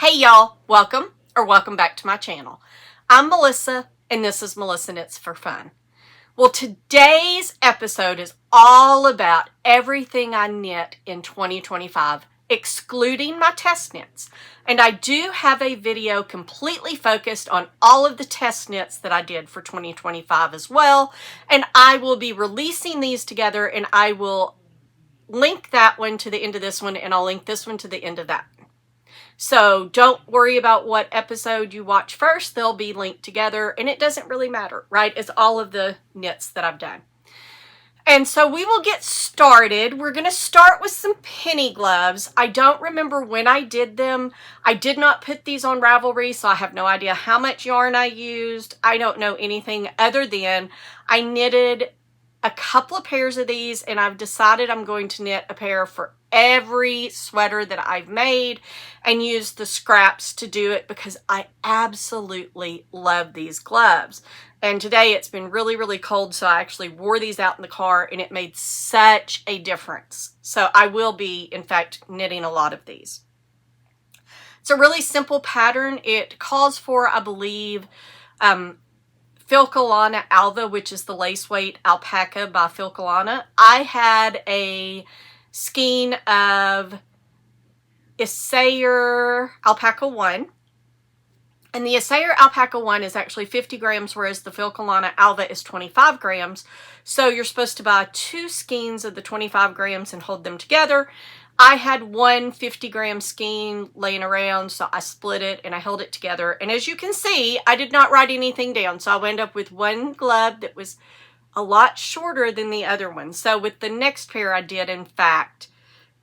Hey y'all, welcome back to my channel. I'm Melissa and this is Melissa Knits for Fun. Well, today's episode is all about everything I knit in 2025, excluding my test knits. And I do have a video completely focused on all of the test knits that I did for 2025 as well. And I will be releasing these together, and I will link that one to the end of this one, and I'll link this one to the end of that. So don't worry about what episode you watch first. They'll be linked together, and it doesn't really matter, right? It's all of the knits that I've done. And so we will get started. We're going to start with some penny gloves. I don't remember when I did them. I did not put these on Ravelry, so I have no idea how much yarn I used. I don't know anything other than I knitted a couple of pairs of these, and I've decided I'm going to knit a pair for every sweater that I've made and use the scraps to do it because I absolutely love these gloves. And today it's been really, really cold, so I actually wore these out in the car and it made such a difference. So I will be, in fact, knitting a lot of these. It's a really simple pattern. It calls for, I believe, Filcolana Alva, which is the lace weight alpaca by Filcolana. I had a skein of Isayer Alpaca 1. And the Isayer Alpaca 1 is actually 50 grams, whereas the Filcolana Alva is 25 grams. So you're supposed to buy 2 skeins of the 25 grams and hold them together. I had one 50-gram skein laying around, so I split it and I held it together. And as you can see, I did not write anything down, so I wound up with one glove that was a lot shorter than the other one. So with the next pair, I did, in fact,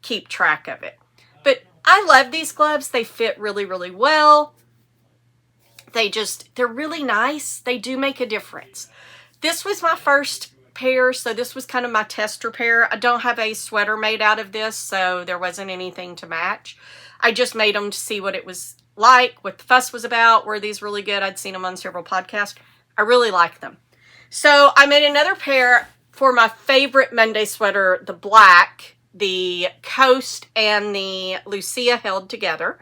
keep track of it. But I love these gloves. They fit really, really well. They're really nice. They do make a difference. This was my first pair, so this was kind of my tester pair. I don't have a sweater made out of this, so there wasn't anything to match. I just made them to see what it was like, what the fuss was about. Were these really good? I'd seen them on several podcasts. I really like them. So I made another pair for my favorite Monday sweater, the black, the Coast and the Lucia held together.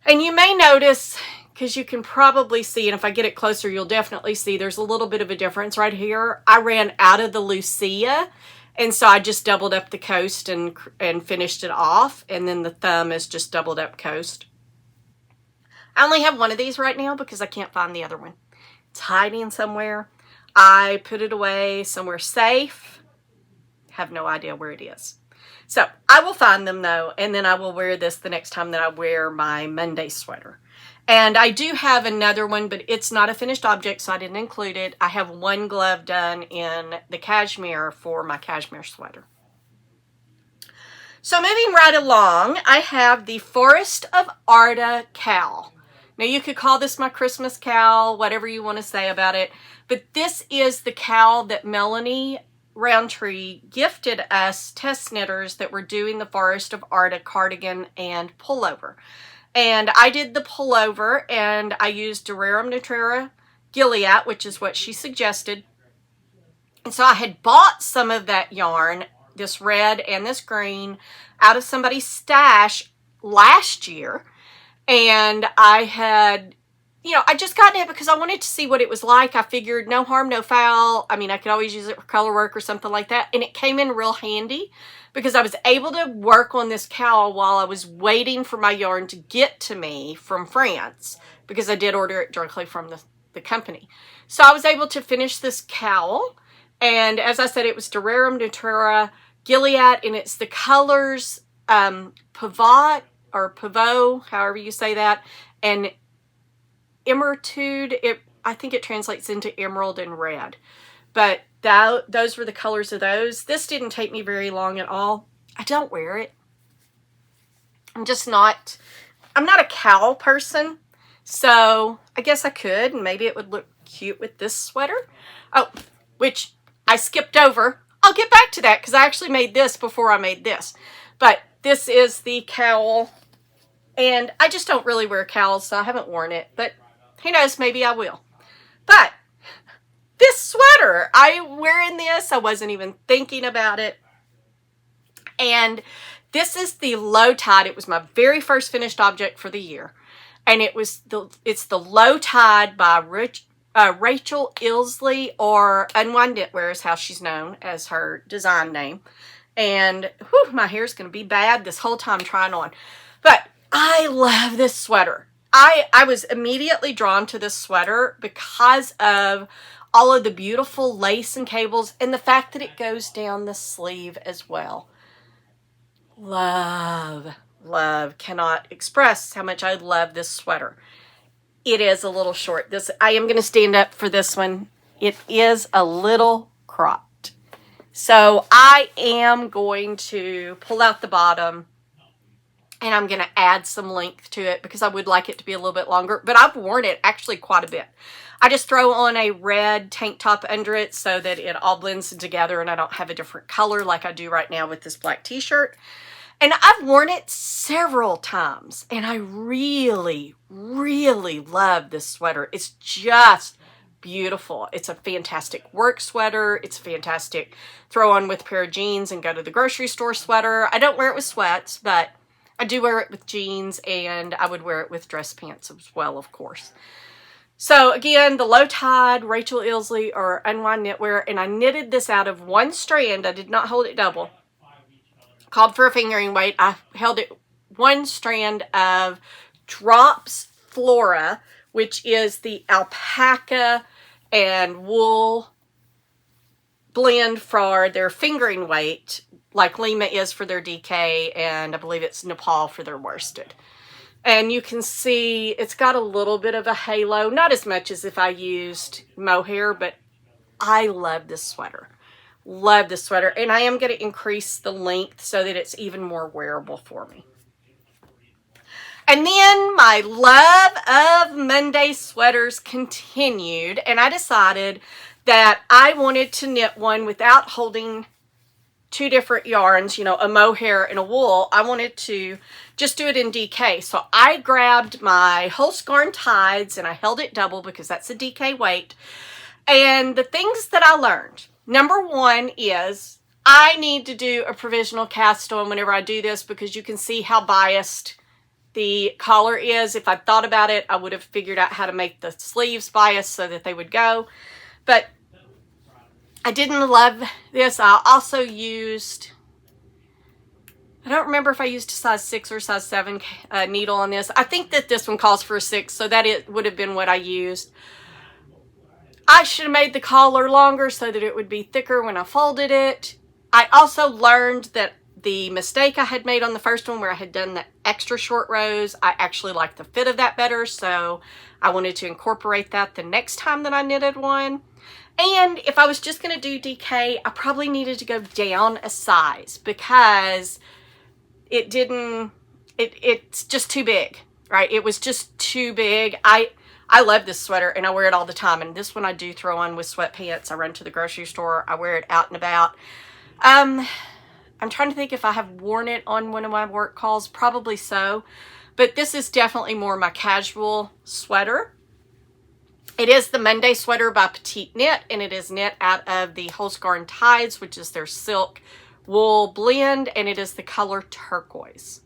And you may notice, because you can probably see, and if I get it closer, you'll definitely see there's a little bit of a difference right here. I ran out of the Lucia, and so I just doubled up the Coast and finished it off, and then the thumb is just doubled up Coast. I only have one of these right now because I can't find the other one. It's hiding somewhere. I put it away somewhere safe. Have no idea where it is. So I will find them though, and then I will wear this the next time that I wear my Monday sweater. And I do have another one, but it's not a finished object, so I didn't include it. I have one glove done in the cashmere for my cashmere sweater. So moving right along, I have the Forest of Arda cowl. Now you could call this my Christmas cowl, whatever you want to say about it, but this is the cowl that Melanie Roundtree gifted us test knitters that were doing the Forest of Arda cardigan and pullover. And I did the pullover, and I used Durarum Nutrera Gilead, which is what she suggested. And so I had bought some of that yarn, this red and this green, out of somebody's stash last year. And I had, I just got it because I wanted to see what it was like. I figured no harm, no foul. I mean, I could always use it for color work or something like that. And it came in real handy because I was able to work on this cowl while I was waiting for my yarn to get to me from France, because I did order it directly from the company. So I was able to finish this cowl. And as I said, it was Durarum Nutrera Gilead, and it's the colors Pivot or Pivot, however you say that, and Emertude. I think it translates into emerald and red. But those were the colors of those. This didn't take me very long at all. I don't wear it. I'm not a cowl person. So I guess I could, and maybe it would look cute with this sweater. Oh, which I skipped over. I'll get back to that because I actually made this before I made this. But this is the cowl. And I just don't really wear cowls, so I haven't worn it. But who knows, maybe I will. But this sweater, I'm wearing this. I wasn't even thinking about it. And This is the low tide. It was my very first finished object for the year. And it's the Low Tide by Rachel Ilsley, or Unwind Knitwear is how she's known as her design name. And whew, my hair's going to be bad this whole time trying on. But I love this sweater. I was immediately drawn to this sweater because of all of the beautiful lace and cables and the fact that it goes down the sleeve as well. Love, cannot express how much I love this sweater. It is a little short. I am going to stand up for this one. It is a little cropped. So I am going to pull out the bottom and I'm going to add some length to it because I would like it to be a little bit longer. But I've worn it actually quite a bit. I just throw on a red tank top under it so that it all blends together and I don't have a different color like I do right now with this black t-shirt. And I've worn it several times and I really, really love this sweater. It's just beautiful. It's a fantastic work sweater. It's fantastic throw on with a pair of jeans and go to the grocery store sweater. I don't wear it with sweats, but I do wear it with jeans, and I would wear it with dress pants as well, of course. So again, the Low Tide, Rachel Ilsley, or Unwind Knitwear, and I knitted this out of one strand. I did not hold it double. Called for a fingering weight. I held it one strand of Drops Flora, which is the alpaca and wool blend for their fingering weight, like Lima is for their DK, and I believe it's Nepal for their worsted. And you can see it's got a little bit of a halo, not as much as if I used mohair, but I love this sweater. Love this sweater, and I am going to increase the length so that it's even more wearable for me. And then my love of Monday sweaters continued, and I decided that I wanted to knit one without holding two different yarns, you know, a mohair and a wool. I wanted to just do it in DK. So I grabbed my Holsgarn Tides and I held it double because that's a DK weight. And the things that I learned, number one is I need to do a provisional cast on whenever I do this because you can see how biased the collar is. If I thought about it, I would have figured out how to make the sleeves biased so that they would go. But I didn't love this. I also used, I don't remember if I used a size 6 or size 7 needle on this. I think that this one calls for a 6, so that it would have been what I used. I should have made the collar longer so that it would be thicker when I folded it. I also learned that the mistake I had made on the first one where I had done the extra short rows, I actually liked the fit of that better, so I wanted to incorporate that the next time that I knitted one. And if I was just going to do DK, I probably needed to go down a size because it's just too big, right? It was just too big. I love this sweater and I wear it all the time. And this one I do throw on with sweatpants. I run to the grocery store. I wear it out and about. I'm trying to think if I have worn it on one of my work calls. Probably so. But this is definitely more my casual sweater. It is the Monday sweater by PetiteKnit, and it is knit out of the Holsgarn Tides, which is their silk wool blend, and it is the color turquoise.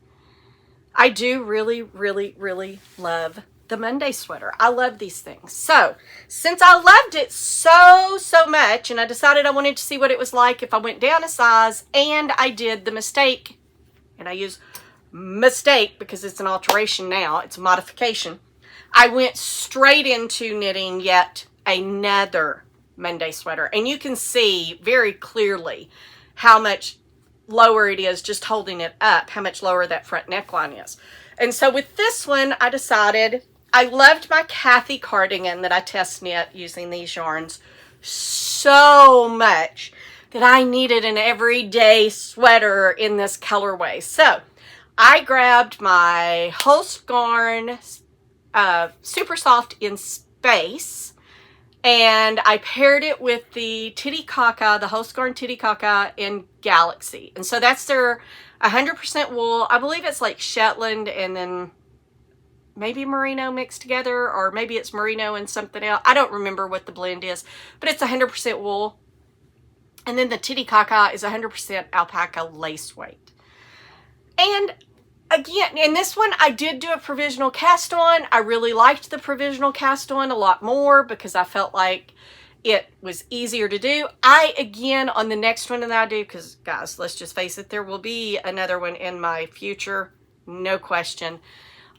I do really, really, really love the Monday sweater. I love these things. So, since I loved it so much, and I decided I wanted to see what it was like if I went down a size, and I did the mistake, and I use mistake because it's an alteration now, it's a modification. I went straight into knitting yet another Monday sweater. And you can see very clearly how much lower it is just holding it up, how much lower that front neckline is. And so with this one, I decided I loved my Kathy cardigan that I test knit using these yarns so much that I needed an everyday sweater in this colorway. So I grabbed my Holsgarn Super Soft in Space, and I paired it with the Titicaca, the Holsgarn Titicaca in Galaxy. And so that's their 100% wool. I believe it's like Shetland and then maybe merino mixed together, or maybe it's merino and something else. I don't remember what the blend is, but it's 100% wool. And then the Titicaca is 100% alpaca lace weight. And again, in this one, I did do a provisional cast on. I really liked the provisional cast on a lot more because I felt like it was easier to do. Again, on the next one that I do, because guys, let's just face it, there will be another one in my future, no question.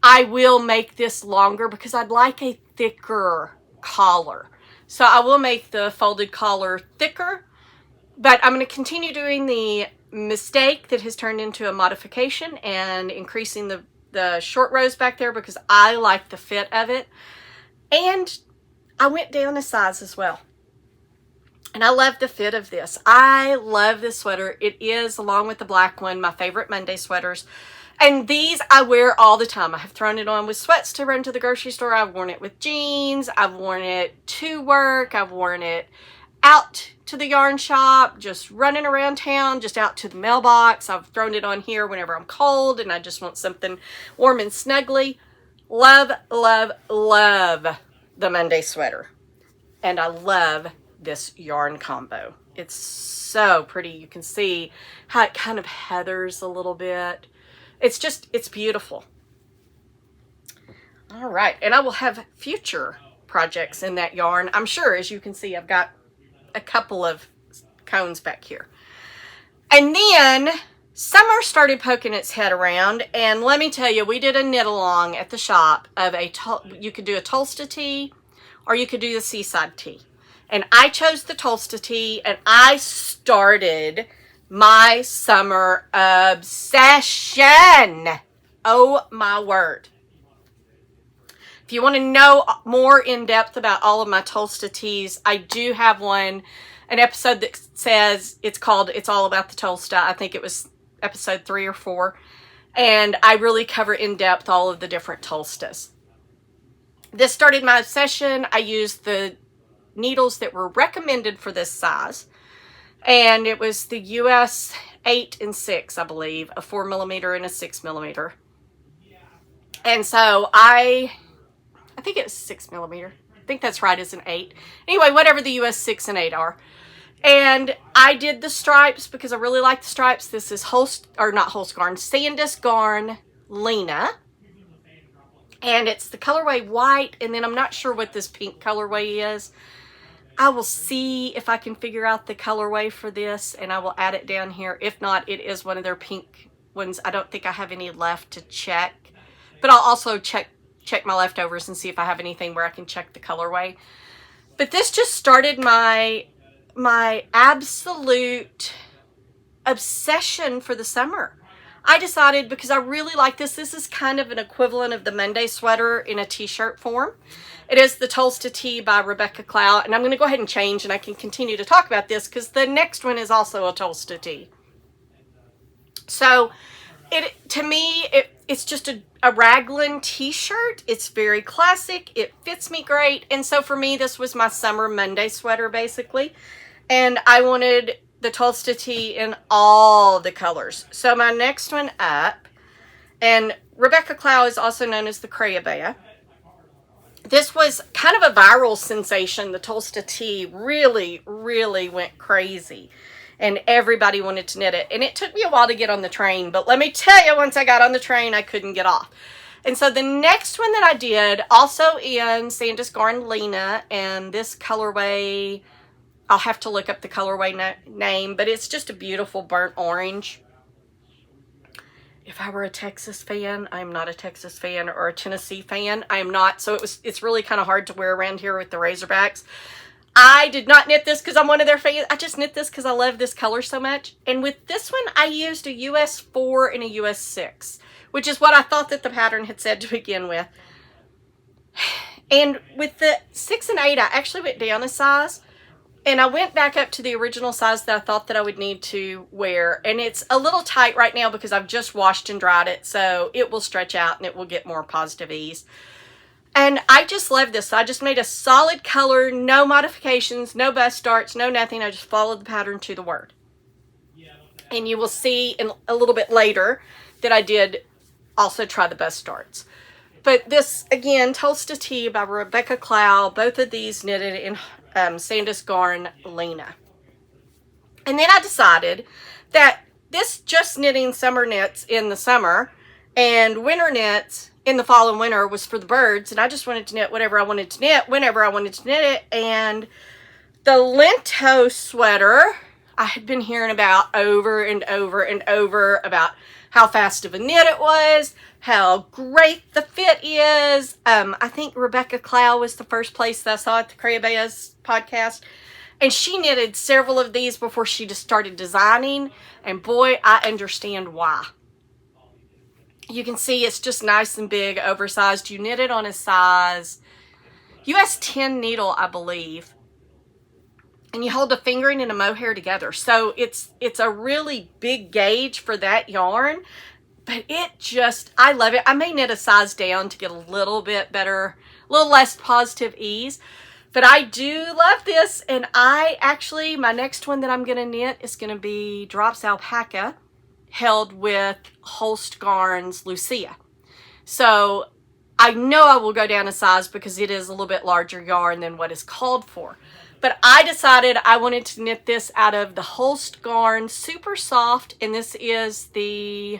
I will make this longer because I'd like a thicker collar. So I will make the folded collar thicker, but I'm going to continue doing the mistake that has turned into a modification and increasing the short rows back there because I like the fit of it. And I went down a size as well. And I love the fit of this. I love this sweater. It is, along with the black one, my favorite Monday sweaters. And these I wear all the time. I have thrown it on with sweats to run to the grocery store. I've worn it with jeans. I've worn it to work. I've worn it out to the yarn shop, just running around town, just out to the mailbox. I've thrown it on here whenever I'm cold and I just want something warm and snuggly. Love, love, love the Monday sweater. And I love this yarn combo. It's so pretty. You can see how it kind of heathers a little bit. It's beautiful. All right, and I will have future projects in that yarn. I'm sure, as you can see, I've got a couple of cones back here. And then summer started poking its head around, and let me tell you, we did a knit along at the shop of you could do a Tolsta Tee or you could do the Seaside Tee. And I chose the Tolsta Tee, and I started my summer obsession. Oh my word. If you want to know more in depth about all of my Tolsta Tees, I do have an episode that says it's called It's All About the Tolsta. I think it was episode 3 or 4. And I really cover in depth all of the different Tolstas. This started my obsession. I used the needles that were recommended for this size. And it was the US 8 and 6, I believe, a 4mm and a 6mm. And so I think it was 6mm. I think that's right, it's an 8. Anyway, whatever the US 6 and 8 are. And I did the stripes because I really like the stripes. This is Sandus Garn Lena. And it's the colorway white, and then I'm not sure what this pink colorway is. I will see if I can figure out the colorway for this, and I will add it down here. If not, it is one of their pink ones. I don't think I have any left to check, but I'll also check my leftovers and see if I have anything where I can check the colorway. But this just started my absolute obsession for the summer. I decided, because I really like this is kind of an equivalent of the Monday sweater in a t-shirt form. It is the Tolsta Tee by Rebecca Cowl, and I'm going to go ahead and change, and I can continue to talk about this because the next one is also a Tolsta Tee. So, to me, it's just a raglan t-shirt. It's very classic. It fits me great, and so for me, this was my summer Monday sweater, basically, and I wanted the Tolsta Tee in all the colors. So my next one up, and Rebecca Cowl is also known as the Crayabea. This was kind of a viral sensation. The Tolsta Tee really, really went crazy. And everybody wanted to knit it. And it took me a while to get on the train. But let me tell you, once I got on the train, I couldn't get off. And so the next one that I did, also in Sandus Garn Lena, and this colorway, I'll have to look up the colorway name, but it's just a beautiful burnt orange. If I were a Texas fan, I'm not a Texas fan, or a Tennessee fan. I am not, so it's really kind of hard to wear around here with the Razorbacks. I did not knit this because I'm one of their fans. I just knit this because I love this color so much. And with this one, I used a US 4 and a US 6, which is what I thought that the pattern had said to begin with. And with the 6 and 8, I actually went down a size. And I went back up to the original size that I thought that I would need to wear. And it's a little tight right now because I've just washed and dried it. So it will stretch out and it will get more positive ease. And I just love this. So I just made a solid color, no modifications, no bust darts, no nothing. I just followed the pattern to the word. And you will see in a little bit later that I did also try the bust darts. But this, again, Tolsta Tee by Rebecca Cowl. Both of these knitted in Sandus Garn Lena. And then I decided that this just knitting summer knits in the summer and winter knits in the fall and winter was for the birds, and I just wanted to knit whatever I wanted to knit whenever I wanted to knit it. And the Lento sweater I had been hearing about over and over and over about how fast of a knit it was, how great the fit is. I think Rebecca Cowl was the first place that I saw at the Creabeas podcast. And she knitted several of these before she just started designing. And boy, I understand why. You can see it's just nice and big, oversized. You knit it on a size US 10 needle, I believe. And you hold a fingering and a mohair together. So it's a really big gauge for that yarn. But it just, I love it. I may knit a size down to get a little bit better, a little less positive ease. But I do love this. And my next one that I'm going to knit is going to be Drops Alpaca, held with Holst Garn's Lucia. So I know I will go down a size because it is a little bit larger yarn than what is called for. But I decided I wanted to knit this out of the Holst Garn Super Soft. And this is I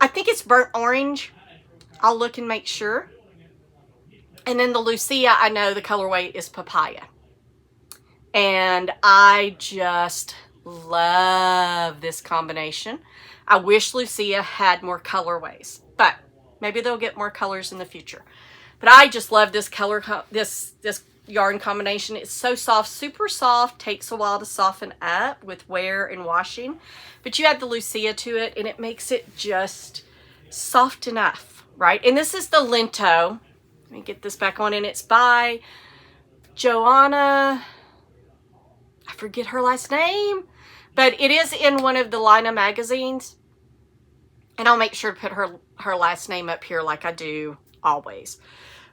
think it's burnt orange. I'll look and make sure. And then the Lucia, I know the colorway is papaya. And I just love this combination. I wish Lucia had more colorways, but maybe they'll get more colors in the future. But I just love this color, this yarn combination. It's so soft, super soft, takes a while to soften up with wear and washing. But you add the Lucia to it and it makes it just soft enough, right? And this is the Lento. Let me get this back on, and it's by Joanna, I forget her last name, but it is in one of the Lina magazines. And I'll make sure to put her last name up here like I do always.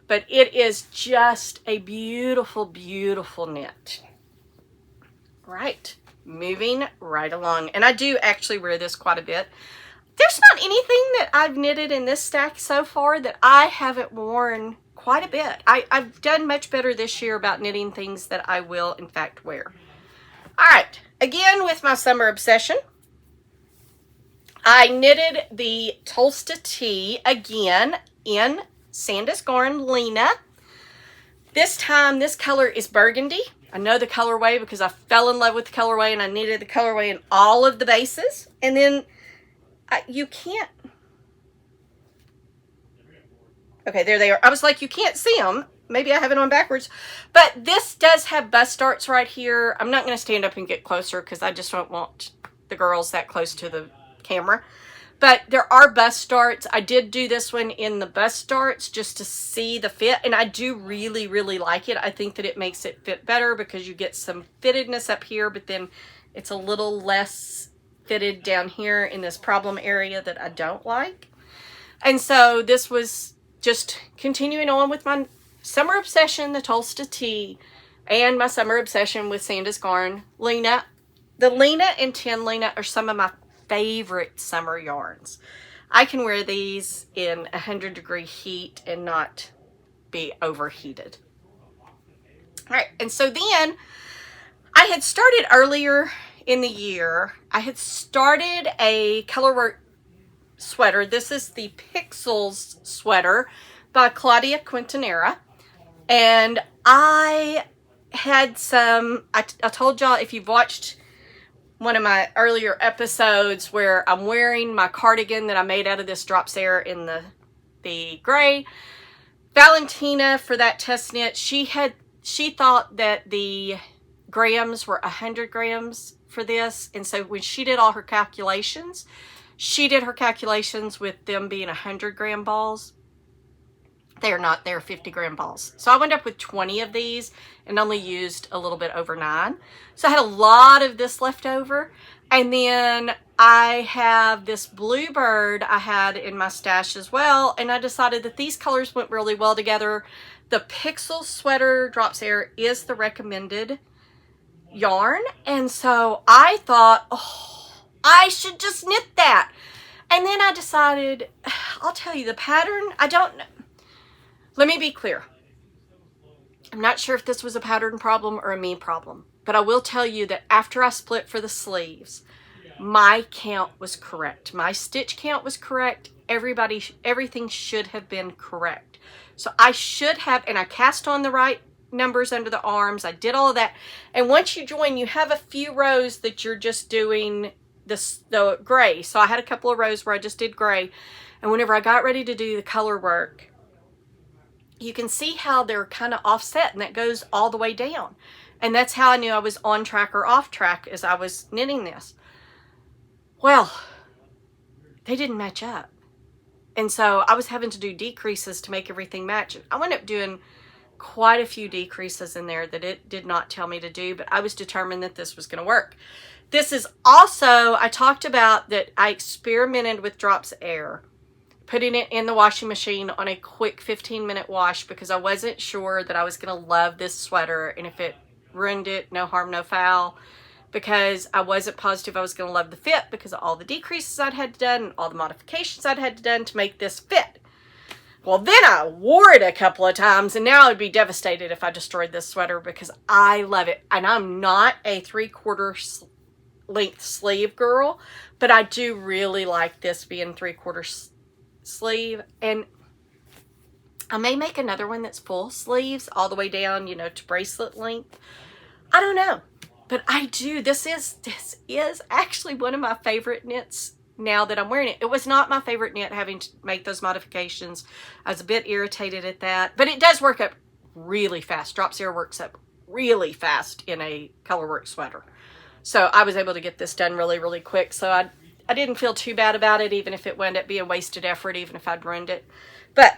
But it is just a beautiful, beautiful knit. Right, moving right along. And I do actually wear this quite a bit. There's not anything that I've knitted in this stack so far that I haven't worn quite a bit. I've done much better this year about knitting things that I will in fact wear. All right, again with my summer obsession, I knitted the Tolsta Tee again in Sandus Garn Lena. This time this color is burgundy. I know the colorway because I fell in love with the colorway and I knitted the colorway in all of the bases. And then you can't, okay, there they are. I was like, you can't see them. Maybe I have it on backwards. But this does have bust darts right here. I'm not going to stand up and get closer because I just don't want the girls that close to the camera. But there are bust darts. I did do this one in the bust darts just to see the fit. And I do really, really like it. I think that it makes it fit better because you get some fittedness up here, but then it's a little less fitted down here in this problem area that I don't like. And so this was just continuing on with my summer obsession, the Tolsta Tee, and my summer obsession with Sandus Garn Lena. The Lena and Tin Lena are some of my favorite summer yarns. I can wear these in 100-degree heat and not be overheated. All right, and so then I had started earlier in the year, I had started a colorwork sweater. This is the Pixels sweater by Claudia Quintanera. And I had some, I told y'all, if you've watched one of my earlier episodes where I'm wearing my cardigan that I made out of this Drops Air in the gray, Valentina, for that test knit, she thought that the grams were 100 grams for this. And so when she did all her calculations, she did her calculations with them being 100-gram balls. They're not, they're 50-gram balls. So I went up with 20 of these and only used a little bit over 9. So I had a lot of this left over. And then I have this Bluebird I had in my stash as well. And I decided that these colors went really well together. The Pixel Sweater Drops Air is the recommended yarn. And so I thought, oh, I should just knit that. And then I decided, I'll tell you the pattern, I don't know. Let me be clear. I'm not sure if this was a pattern problem or a me problem, but I will tell you that after I split for the sleeves, my count was correct. My stitch count was correct. Everything should have been correct. So I should have, and I cast on the right numbers under the arms. I did all of that. And once you join, you have a few rows that you're just doing the gray. So I had a couple of rows where I just did gray. And whenever I got ready to do the color work, you can see how they're kind of offset, and that goes all the way down. And that's how I knew I was on track or off track as I was knitting this. Well, they didn't match up. And so I was having to do decreases to make everything match. I wound up doing quite a few decreases in there that it did not tell me to do, but I was determined that this was going to work. This is also, I talked about that I experimented with drops of air, putting it in the washing machine on a quick 15-minute wash because I wasn't sure that I was going to love this sweater, and if it ruined it, no harm, no foul, because I wasn't positive I was going to love the fit because of all the decreases I'd had done and all the modifications I'd had done to make this fit. Well, then I wore it a couple of times, and now I'd be devastated if I destroyed this sweater because I love it. And I'm not a 3/4 length sleeve girl, but I do really like this being 3/4 sleeve. And I may make another one that's full sleeves all the way down, you know, to bracelet length. I don't know, but I do. This is actually one of my favorite knits now that I'm wearing it. It was not my favorite knit having to make those modifications. I was a bit irritated at that, but it does work up really fast. Drops Air works up really fast in a colorwork sweater. So I was able to get this done really, really quick. So I didn't feel too bad about it, even if it wound up being wasted effort, even if I'd ruined it. But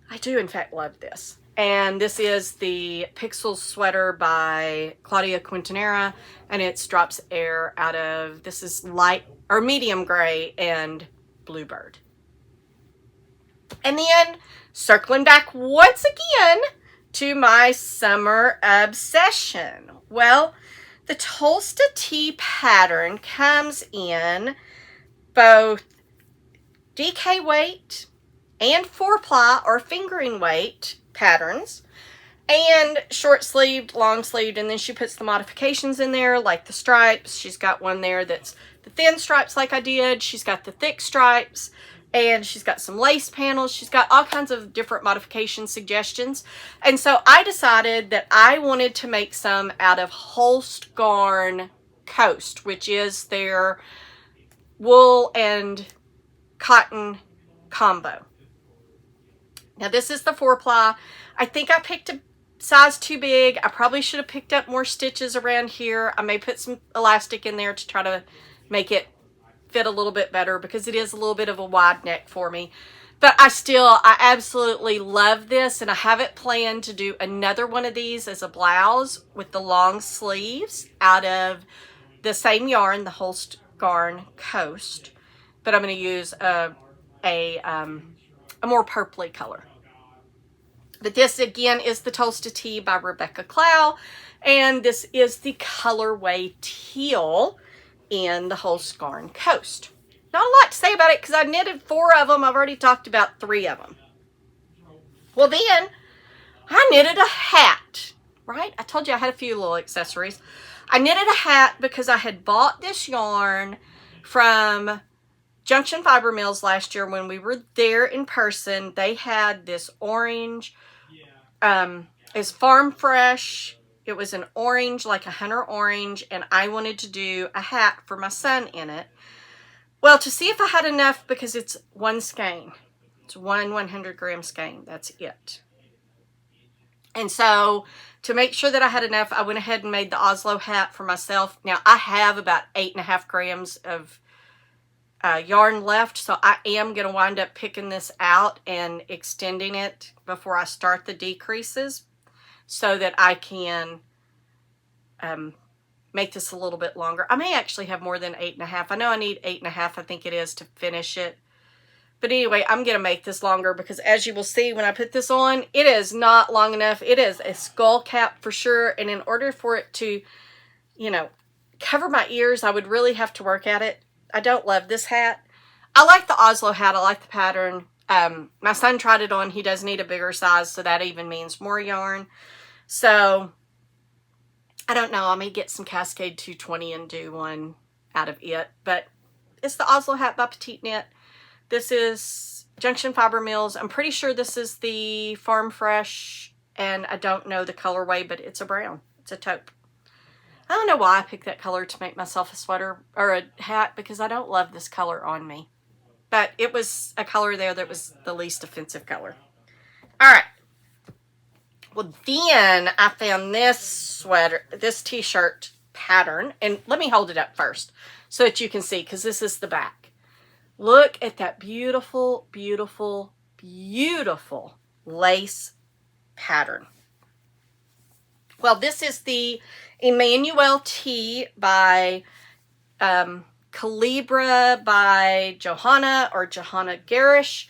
I do, in fact, love this. And this is the Pixels sweater by Claudia Quintanilla, and it's Drops Air out of, this is light or medium gray and bluebird. And then circling back once again to my summer obsession. Well, the Tolsta Tee pattern comes in both DK weight and 4-ply or fingering weight patterns, and short sleeved, long sleeved, and then she puts the modifications in there like the stripes. She's got one there that's the thin stripes like I did. She's got the thick stripes, and she's got some lace panels. She's got all kinds of different modification suggestions. And so I decided that I wanted to make some out of Holst Coast, which is their wool and cotton combo. Now this is the 4-ply. I think I picked a size too big. I probably should have picked up more stitches around here. I may put some elastic in there to try to make it fit a little bit better because it is a little bit of a wide neck for me. But I absolutely love this, and I have it planned to do another one of these as a blouse with the long sleeves out of the same yarn, the Holst Coast. But I'm going to use a more purpley color. But this again is the Tolsta Tee by Rebecca Cowl, and this is the colorway teal in the Holst Coast. Not a lot to say about it because I knitted 4 of them. I've already talked about 3 of them. Well, then I knitted a hat, right? I told you I had a few little accessories. I knitted a hat because I had bought this yarn from Junction Fiber Mills last year when we were there in person. They had this orange, it's Farm Fresh. It was an orange, like a hunter orange, and I wanted to do a hat for my son in it. Well, to see if I had enough, because it's one skein. It's one 100-gram skein. That's it. And so to make sure that I had enough, I went ahead and made the Oslo hat for myself. Now, I have about 8.5 grams of yarn left, so I am going to wind up picking this out and extending it before I start the decreases so that I can make this a little bit longer. I may actually have more than 8.5. I know I need 8.5, I think it is, to finish it. But anyway, I'm going to make this longer because as you will see when I put this on, it is not long enough. It is a skull cap for sure, and in order for it to, you know, cover my ears, I would really have to work at it. I don't love this hat. I like the Oslo hat. I like the pattern. My son tried it on. He does need a bigger size, so that even means more yarn. So, I don't know. I may get some Cascade 220 and do one out of it, but it's the Oslo Hat by PetiteKnit. This is Junction Fiber Mills. I'm pretty sure this is the Farm Fresh, and I don't know the colorway, but it's a brown. It's a taupe. I don't know why I picked that color to make myself a sweater or a hat, because I don't love this color on me. But it was a color there that was the least offensive color. All right. Well, then I found this sweater, this t-shirt pattern. And let me hold it up first so that you can see, because this is the back. Look at that beautiful, beautiful, beautiful lace pattern. Well, this is the Emmanuel Tee by Calibra by Johanna Garish.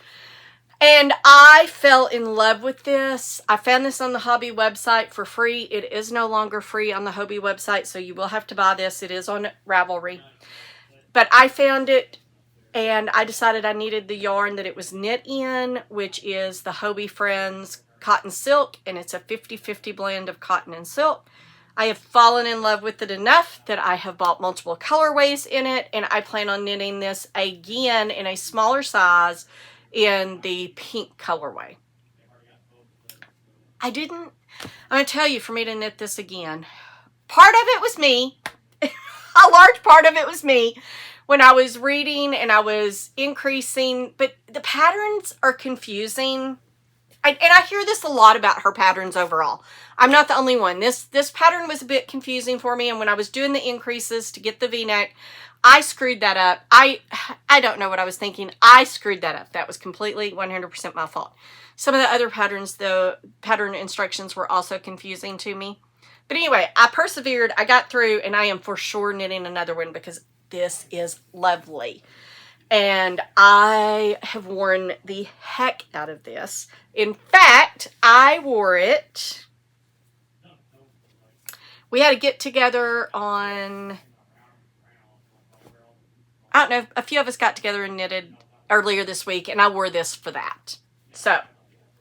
And I fell in love with this. I found this on the Hobby website for free. It is no longer free on the Hobby website, so you will have to buy this. It is on Ravelry. But I found it, and I decided I needed the yarn that it was knit in, which is the Hobby Friends Cotton Silk, and it's a 50-50 blend of cotton and silk. I have fallen in love with it enough that I have bought multiple colorways in it, and I plan on knitting this again in a smaller size in the pink colorway. I'm going to tell you, for me to knit this again, part of it was me. A large part of it was me when I was reading and I was increasing, but the patterns are confusing. And I hear this a lot about her patterns overall. I'm not the only one. This pattern was a bit confusing for me, and when I was doing the increases to get the V-neck, I screwed that up. I don't know what I was thinking. I screwed that up. That was completely 100% my fault. Some of the other patterns, the pattern instructions were also confusing to me. But anyway, I persevered. I got through, and I am for sure knitting another one because this is lovely. And I have worn the heck out of this. In fact, I wore it. We had a get together on, I don't know, a few of us got together and knitted earlier this week, and I wore this for that. So,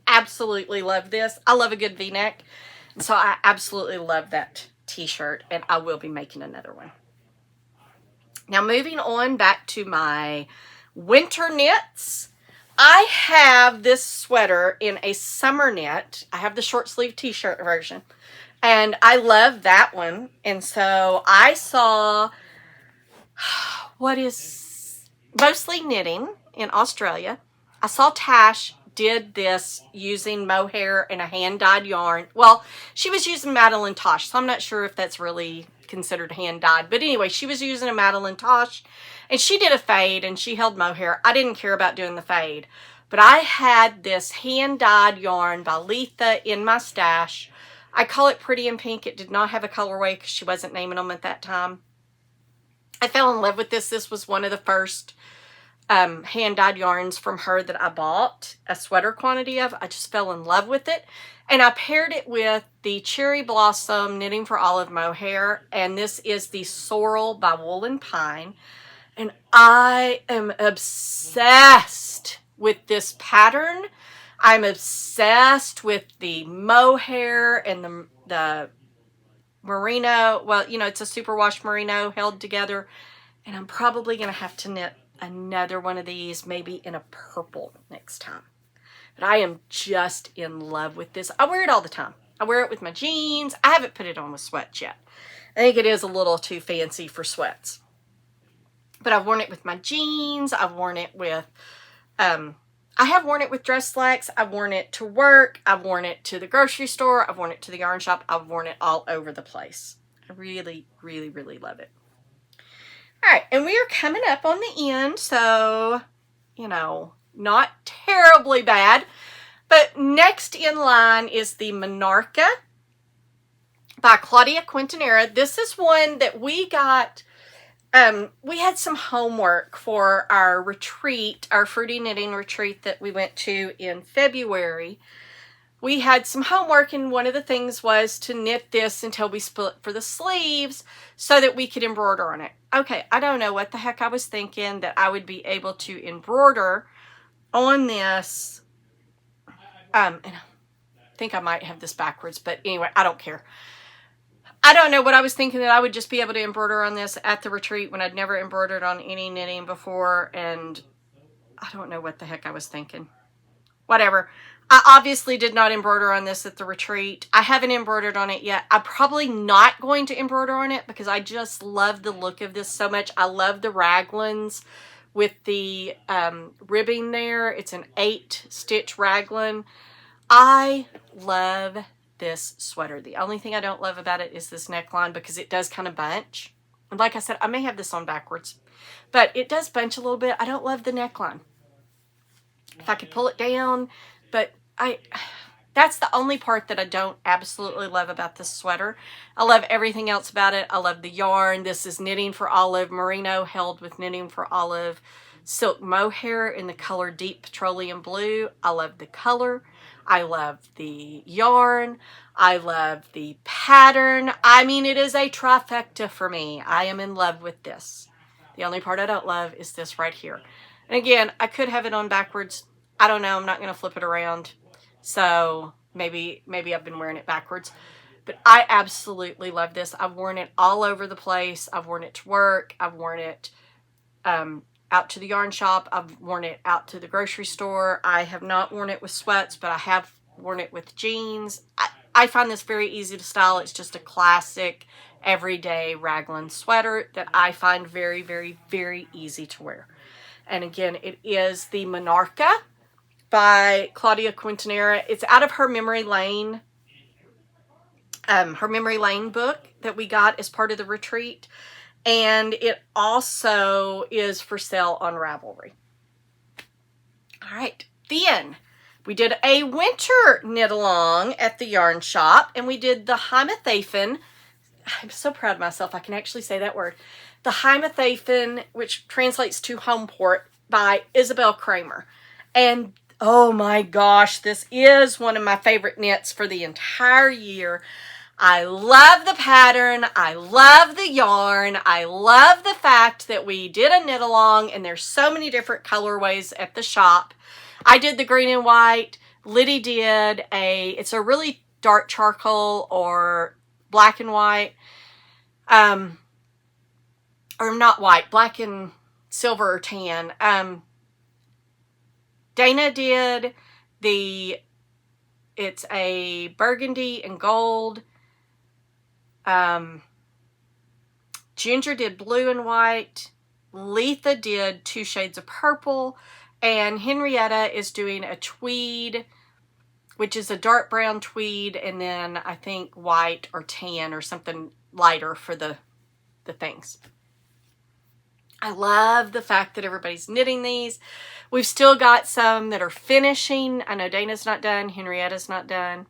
absolutely love this. I love a good V-neck. And so I absolutely love that t-shirt, and I will be making another one. Now, moving on back to my winter knits. I have this sweater in a summer knit. I have the short sleeve t-shirt version, and I love that one. And so I saw what is mostly knitting in Australia. I saw Tash did this using mohair and a hand-dyed yarn. Well, she was using Madeline Tosh, so I'm not sure if that's really considered hand-dyed. But anyway, she was using a Madeline Tosh, and she did a fade, and she held mohair. I didn't care about doing the fade. But I had this hand-dyed yarn by Letha in my stash. I call it Pretty in Pink. It did not have a colorway because she wasn't naming them at that time. I fell in love with this. This was one of the first hand-dyed yarns from her that I bought a sweater quantity of. I just fell in love with it. And I paired it with the Cherry Blossom Knitting for Olive Mohair. And this is the Sorrel by Wool and Pine. And I am obsessed with this pattern. I'm obsessed with the mohair and the merino. Well, you know, it's a superwash merino held together. And I'm probably going to have to knit another one of these, maybe in a purple next time. But I am just in love with this. I wear it all the time. I wear it with my jeans. I haven't put it on with sweats yet. I think it is a little too fancy for sweats. But I've worn it with my jeans. I've worn it with, I have worn it with dress slacks. I've worn it to work. I've worn it to the grocery store. I've worn it to the yarn shop. I've worn it all over the place. I really, really, really love it. All right, and we are coming up on the end, so, you know, not terribly bad. But next in line is the Monarca by Claudia Quintanera. This is one that we got, we had some homework for our retreat, our fruity knitting retreat that we went to in February. We had some homework, and one of the things was to knit this until we split for the sleeves so that we could embroider on it. Okay, I don't know what the heck I was thinking that I would be able to embroider on this. And I think I might have this backwards, but anyway, I don't care. I don't know what I was thinking, that I would just be able to embroider on this at the retreat when I'd never embroidered on any knitting before, and I don't know what the heck I was thinking. Whatever. I obviously did not embroider on this at the retreat. I haven't embroidered on it yet. I'm probably not going to embroider on it because I just love the look of this so much. I love the raglans with the ribbing there. It's an 8-stitch raglan. I love this sweater. The only thing I don't love about it is this neckline, because it does kind of bunch. And like I said, I may have this on backwards, but it does bunch a little bit. I don't love the neckline. If I could pull it down, but that's the only part that I don't absolutely love about this sweater. I love everything else about it. I love the yarn. This is Knitting for Olive merino held with Knitting for Olive silk mohair in the color Deep Petroleum Blue. I love the color. I love the yarn. I love the pattern. I mean, it is a trifecta for me. I am in love with this. The only part I don't love is this right here. And again, I could have it on backwards. I don't know. I'm not going to flip it around. So maybe I've been wearing it backwards. But I absolutely love this. I've worn it all over the place. I've worn it to work. I've worn it out to the yarn shop. I've worn it out to the grocery store. I have not worn it with sweats, but I have worn it with jeans. I find this very easy to style. It's just a classic everyday raglan sweater that I find very, very, very easy to wear. And again, it is the Monarca by Claudia Quintanilla. It's out of her Memory Lane book that we got as part of the retreat. And it also is for sale on Ravelry. All right, then we did a winter knit along at the yarn shop, and we did the Heimathafen. I'm so proud of myself. I can actually say that word. The Heimathafen, which translates to home port, by Isabel Kramer. And oh my gosh, this is one of my favorite knits for the entire year. I love the pattern. I love the yarn. I love the fact that we did a knit along and there's so many different colorways at the shop. I did the green and white. Liddy did it's a really dark charcoal or black and white. Or not white, black and silver or tan. Dana did it's a burgundy and gold. Ginger did blue and white. Letha did 2 shades of purple. And Henrietta is doing a tweed, which is a dark brown tweed, and then I think white or tan or something lighter for the things. I love the fact that everybody's knitting these. We've still got some that are finishing. I know Dana's not done. Henrietta's not done.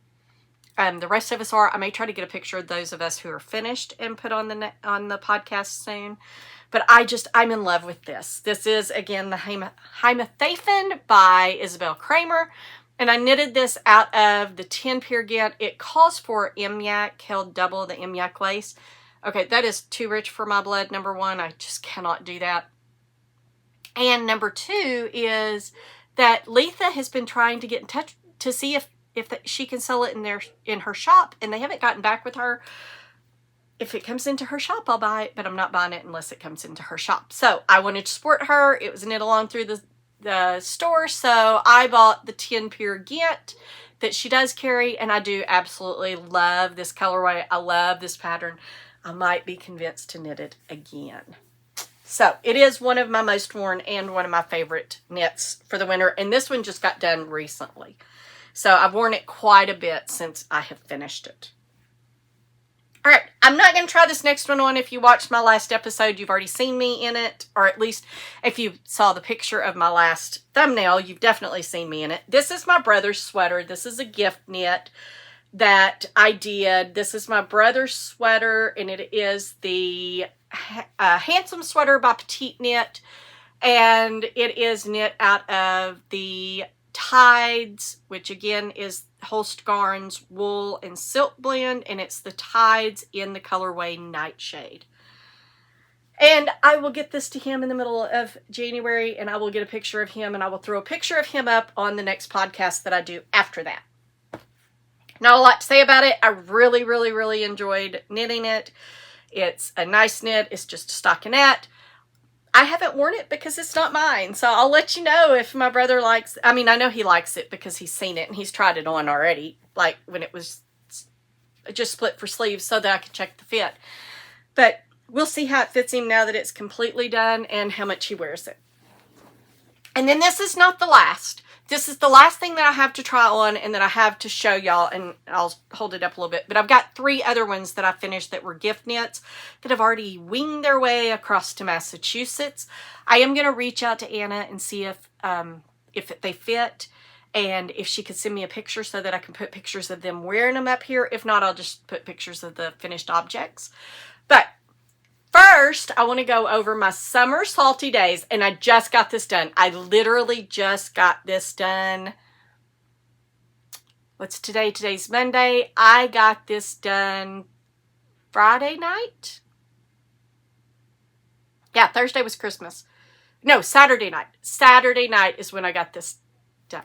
The rest of us are. I may try to get a picture of those of us who are finished and put on the podcast soon. But I'm in love with this. This is, again, the Heimathafen by Isabel Kramer. And I knitted this out of the 10 Peer Gint. It calls for Emyak, held double the Emyak lace. Okay, that is too rich for my blood, number one. I just cannot do that. And number two is that Letha has been trying to get in touch to see if she can sell it in her shop, and they haven't gotten back with her. If it comes into her shop, I'll buy it, but I'm not buying it unless it comes into her shop. So I wanted to support her. It was knit along through the store, so I bought the 10 Pure Gint that she does carry, and I do absolutely love this colorway. I love this pattern. I might be convinced to knit it again. So it is one of my most worn and one of my favorite knits for the winter, and this one just got done recently. So I've worn it quite a bit since I have finished it. All right, I'm not going to try this next one on. If you watched my last episode, you've already seen me in it, or at least if you saw the picture of my last thumbnail, you've definitely seen me in it. This is my brother's sweater. This is a gift knit that I did. This is my brother's sweater, and it is the Handsome Sweater by PetiteKnit, and it is knit out of the Tides, which again is Holst Garn's wool and silk blend, and it's the Tides in the colorway Nightshade. And I will get this to him in the middle of January, and I will get a picture of him, and I will throw a picture of him up on the next podcast that I do after that. Not a lot to say about it. I really, really, really enjoyed knitting it. It's a nice knit. It's just a stockinette. I haven't worn it because it's not mine. So I'll let you know if my brother likes, I mean, I know he likes it because he's seen it and he's tried it on already. Like when it was just split for sleeves so that I can check the fit. But we'll see how it fits him now that it's completely done and how much he wears it. And then this is not the last. This is the last thing that I have to try on and that I have to show y'all, and I'll hold it up a little bit. But I've got 3 other ones that I finished that were gift knits that have already winged their way across to Massachusetts. I am going to reach out to Anna and see if they fit and if she could send me a picture so that I can put pictures of them wearing them up here. If not, I'll just put pictures of the finished objects. But first, I want to go over my summer salty days, and I just got this done. I literally just got this done. What's today? Today's Monday. I got this done Friday night. Yeah, Thursday was Christmas. No, Saturday night. Saturday night is when I got this done.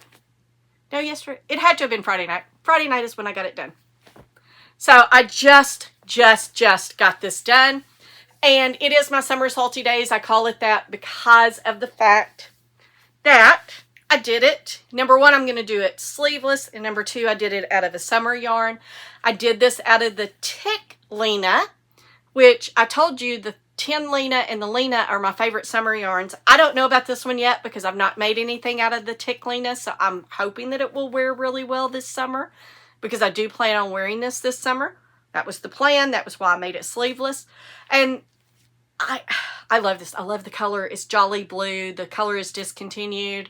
No, yesterday. It had to have been Friday night. Friday night is when I got it done. So I just got this done. And it is my summer salty days. I call it that because of the fact that I did it. Number 1, I'm going to do it sleeveless. And number 2, I did it out of a summer yarn. I did this out of the Tick Lena, which I told you the Tin Lena and the Lena are my favorite summer yarns. I don't know about this one yet because I've not made anything out of the Tick Lena. So I'm hoping that it will wear really well this summer because I do plan on wearing this summer. That was the plan. That was why I made it sleeveless. And I love this. I love the color. It's jolly blue. The color is discontinued.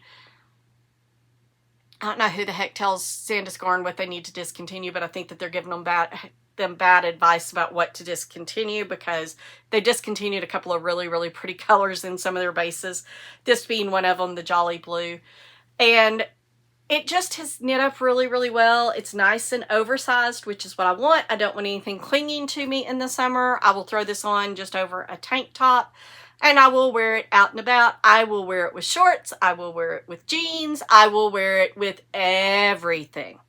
I don't know who the heck tells Sandus Garn what they need to discontinue, but I think that they're giving them bad advice about what to discontinue because they discontinued a couple of really, really pretty colors in some of their bases. This being one of them, the jolly blue. And it just has knit up really, really well. It's nice and oversized, which is what I want. I don't want anything clinging to me in the summer. I will throw this on just over a tank top and I will wear it out and about. I will wear it with shorts. I will wear it with jeans. I will wear it with everything.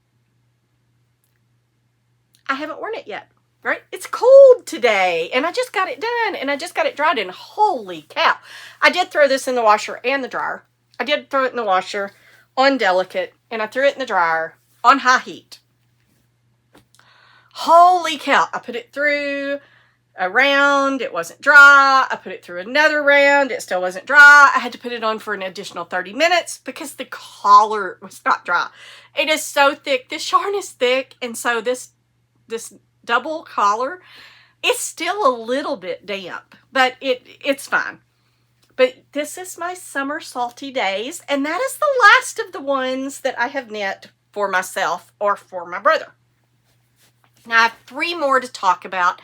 I haven't worn it yet, right? It's cold today and I just got it done and I just got it dried and holy cow. I did throw this in the washer and the dryer. I did throw it in the washer on delicate, and I threw it in the dryer on high heat. Holy cow, I put it through a round, it wasn't dry. I put it through another round, it still wasn't dry. I had to put it on for an additional 30 minutes because the collar was not dry. It is so thick, this yarn is thick, and so this double collar is still a little bit damp, but it's fine. But this is my summer salty days, and that is the last of the ones that I have knit for myself or for my brother. Now, I have 3 more to talk about,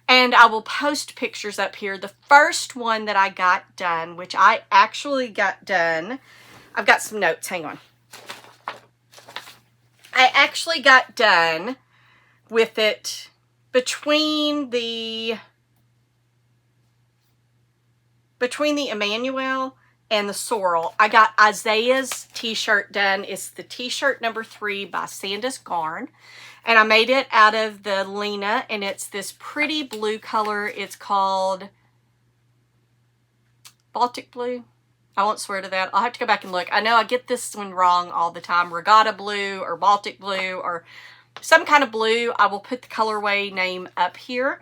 and I will post pictures up here. The first one that I got done, which I actually got done, I've got some notes, hang on. I actually got done with it between the Emmanuel and the Sorrel. I got Isaiah's t-shirt done. It's the t-shirt number 3 by Sandus Garn. And I made it out of the Lena, and it's this pretty blue color. It's called Baltic Blue. I won't swear to that. I'll have to go back and look. I know I get this one wrong all the time. Regatta Blue or Baltic Blue or some kind of blue. I will put the colorway name up here.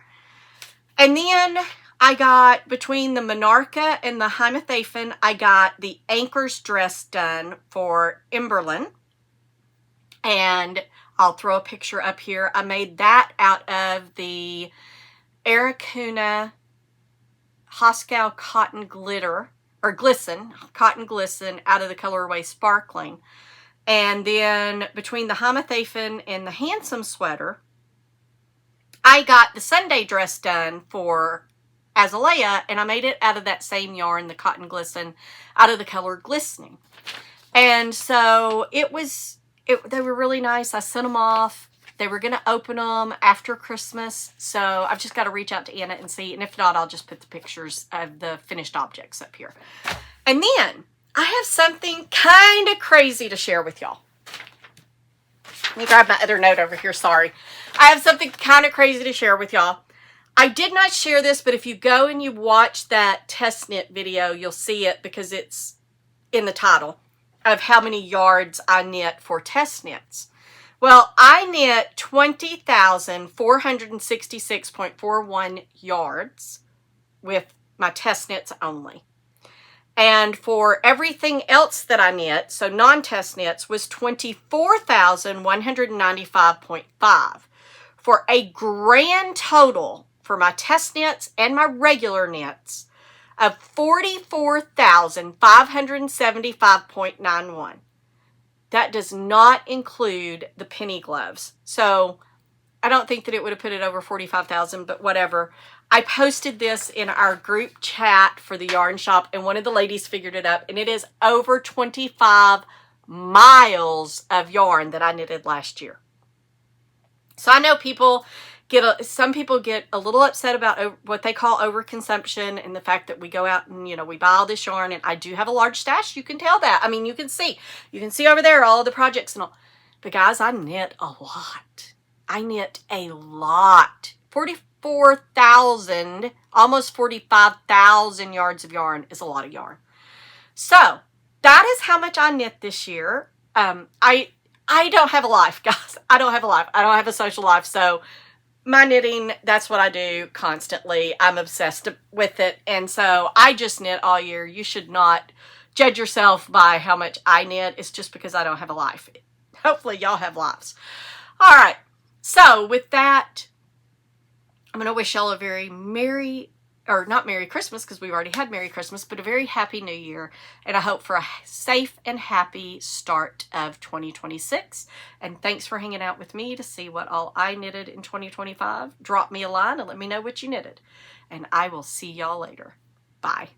And then I got, between the Monarca and the Heimathafen, I got the Anker's dress done for Emberlyn. And I'll throw a picture up here. I made that out of the Aracuna Hoskow Cotton Glitter, or Glisten, Cotton Glisten, out of the colorway Sparkling. And then between the Heimathafen and the Handsome Sweater, I got the Sunday dress done for Azalea, and I made it out of that same yarn, the Cotton Glisten, out of the color Glistening. And so they were really nice. I sent them off. They were going to open them after Christmas. So I've just got to reach out to Anna and see. And if not, I'll just put the pictures of the finished objects up here. And then I have something kind of crazy to share with y'all. Let me grab my other note over here. Sorry. I have something kind of crazy to share with y'all. I did not share this, but if you go and you watch that test knit video, you'll see it because it's in the title of how many yards I knit for test knits. Well, I knit 20,466.41 yards with my test knits only. And for everything else that I knit, so non-test knits, was 24,195.5 for a grand total for my test knits and my regular knits of 44,575.91. That does not include the penny gloves. So I don't think that it would have put it over 45,000, but whatever. I posted this in our group chat for the yarn shop, and one of the ladies figured it up, and it is over 25 miles of yarn that I knitted last year. So I know some people get a little upset about what they call overconsumption and the fact that we go out and, we buy all this yarn, and I do have a large stash. You can tell that. I mean, you can see over there all of the projects and all. But guys, I knit a lot. I knit a lot. 44,000, almost 45,000 yards of yarn is a lot of yarn. So that is how much I knit this year. I don't have a life, guys. I don't have a life. I don't have a social life. So my knitting, that's what I do constantly. I'm obsessed with it. And so I just knit all year. You should not judge yourself by how much I knit. It's just because I don't have a life. Hopefully y'all have lives. All right. So with that, I'm going to wish y'all a very not Merry Christmas, because we've already had Merry Christmas, but a very Happy New Year. And I hope for a safe and happy start of 2026. And thanks for hanging out with me to see what all I knitted in 2025. Drop me a line and let me know what you knitted. And I will see y'all later. Bye.